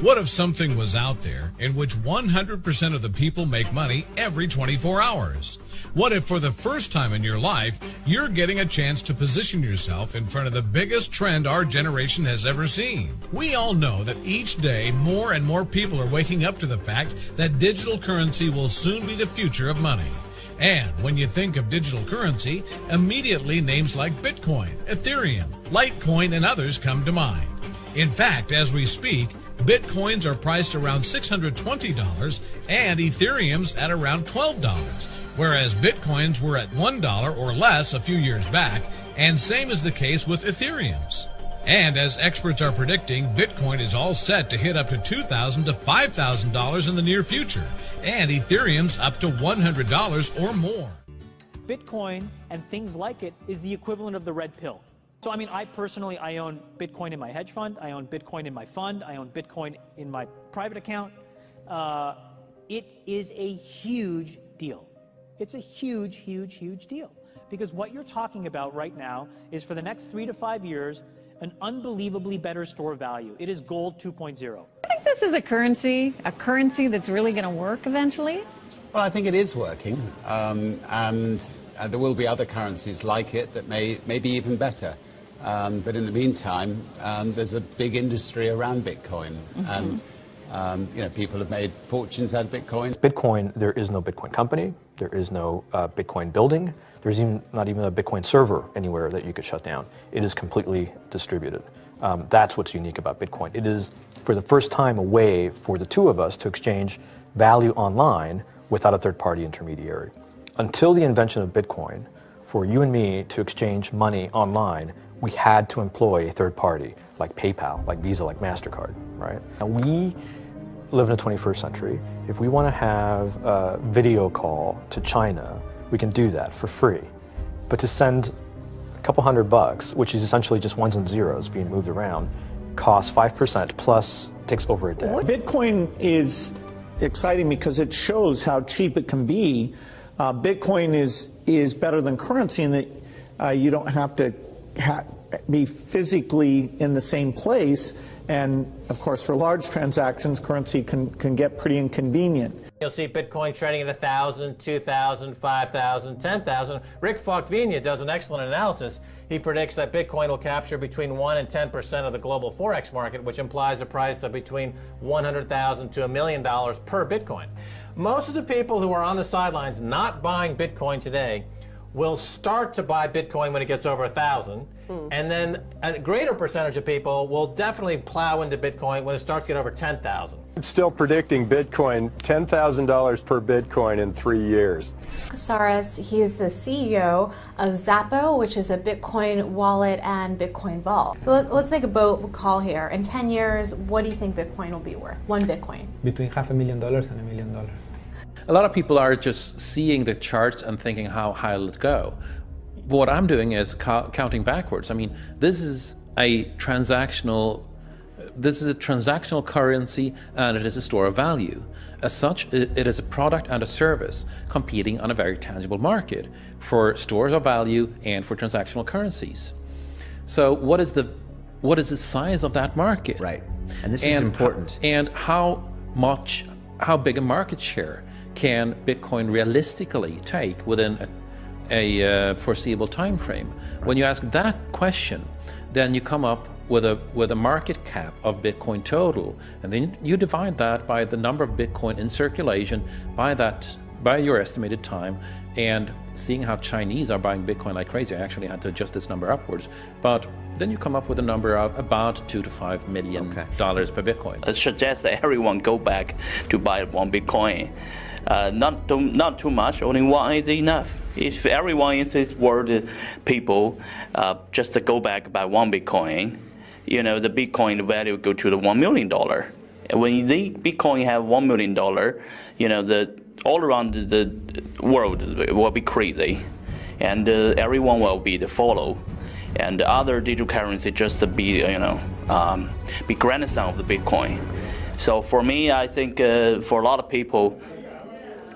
What if something was out there in which 100% of the people make money every 24 hours? What if for the first time in your life, you're getting a chance to position yourself in front of the biggest trend our generation has ever seen? We all know that each day more and more people are waking up to the fact that digital currency will soon be the future of money. And when you think of digital currency, immediately names like Bitcoin, Ethereum, Litecoin, and others come to mind. In fact, as we speak, Bitcoins are priced around $620 and Ethereum's at around $12, whereas Bitcoins were at $1 or less a few years back, and same is the case with Ethereum's. And as experts are predicting, Bitcoin is all set to hit up to $2,000 to $5,000 in the near future, and Ethereum's up to $100 or more. Bitcoin and things like it is the equivalent of the red pill. So, I mean, I own Bitcoin in my hedge fund, I own Bitcoin in my fund, I own Bitcoin in my private account. It is a huge deal. It's a huge, huge, huge deal. Because what you're talking about right now is for the next 3 to 5 years, an unbelievably better store of value. It is gold 2.0. I think this is a currency that's really going to work eventually. Well, I think it is working, and there will be other currencies like it that may be even better. But in the meantime, there's a big industry around Bitcoin, and people have made fortunes out of Bitcoin. Bitcoin, there is no Bitcoin company, there is no Bitcoin building, there's not even a Bitcoin server anywhere that you could shut down. It is completely distributed. That's what's unique about Bitcoin. It is, for the first time, a way for the two of us to exchange value online without a third-party intermediary. Until the invention of Bitcoin, for you and me to exchange money online, we had to employ a third party, like PayPal, like Visa, like MasterCard, right? Now we live in the 21st century. If we want to have a video call to China, we can do that for free. But to send a couple $100, which is essentially just ones and zeros being moved around, costs 5% plus takes over a day. Bitcoin is exciting because it shows how cheap it can be. Bitcoin is better than currency in that you don't have to be physically in the same place, and of course for large transactions currency can get pretty inconvenient. You'll see Bitcoin trading at 1,000, 2,000, 5,000, 10,000. Rick Falkvinia does an excellent analysis. He predicts that Bitcoin will capture between 1 and 10% of the global Forex market, which implies a price of between $100,000 to $1 million per Bitcoin. Most of the people who are on the sidelines not buying Bitcoin today will start to buy Bitcoin when it gets over 1,000, and then a greater percentage of people will definitely plow into Bitcoin when it starts to get over 10,000. Still predicting Bitcoin, $10,000 per Bitcoin in 3 years. Casares, he is the CEO of Zappo, which is a Bitcoin wallet and Bitcoin vault. So let's make a bold call here. In 10 years, what do you think Bitcoin will be worth? One Bitcoin. Between $500,000 and $1 million. A lot of people are just seeing the charts and thinking, how high will it go? What I'm doing is counting backwards. I mean, this is a transactional currency, and it is a store of value. As such, it is a product and a service competing on a very tangible market for stores of value and for transactional currencies. So what is the size of that market? Right, and this is important. And how big a market share can Bitcoin realistically take within a foreseeable time frame? When you ask that question, then you come up with a market cap of Bitcoin total, and then you divide that by the number of Bitcoin in circulation by your estimated time, and seeing how Chinese are buying Bitcoin like crazy, I actually had to adjust this number upwards, but then you come up with a number of about $2 to $5 million per Bitcoin. I suggest that everyone go back to buy one Bitcoin. Not too much, only one is enough. If everyone in this world, people, just to go back buy one Bitcoin, the Bitcoin value go to the $1 million. And when the Bitcoin have $1 million, all around the world will be crazy, and everyone will be the follow, and the other digital currency just to be be grandson of the Bitcoin. So for me, I think for a lot of people,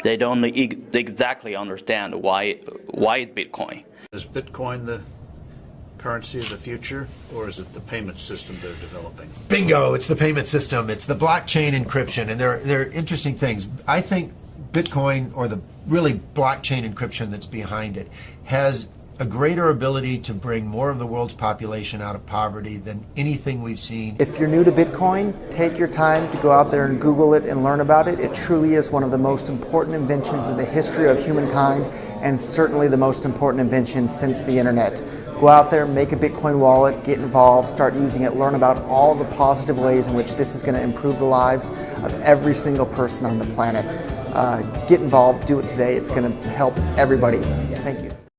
they don't exactly understand why it's Bitcoin. Is Bitcoin the currency of the future, or is it the payment system they're developing? Bingo, it's the payment system. It's the blockchain encryption, and they're interesting things. I think Bitcoin, or the really blockchain encryption that's behind it, has a greater ability to bring more of the world's population out of poverty than anything we've seen. If you're new to Bitcoin, take your time to go out there and Google it and learn about it. It truly is one of the most important inventions in the history of humankind, and certainly the most important invention since the internet. Go out there, make a Bitcoin wallet, get involved, start using it, learn about all the positive ways in which this is going to improve the lives of every single person on the planet. Get involved, do it today. It's going to help everybody. Thank you.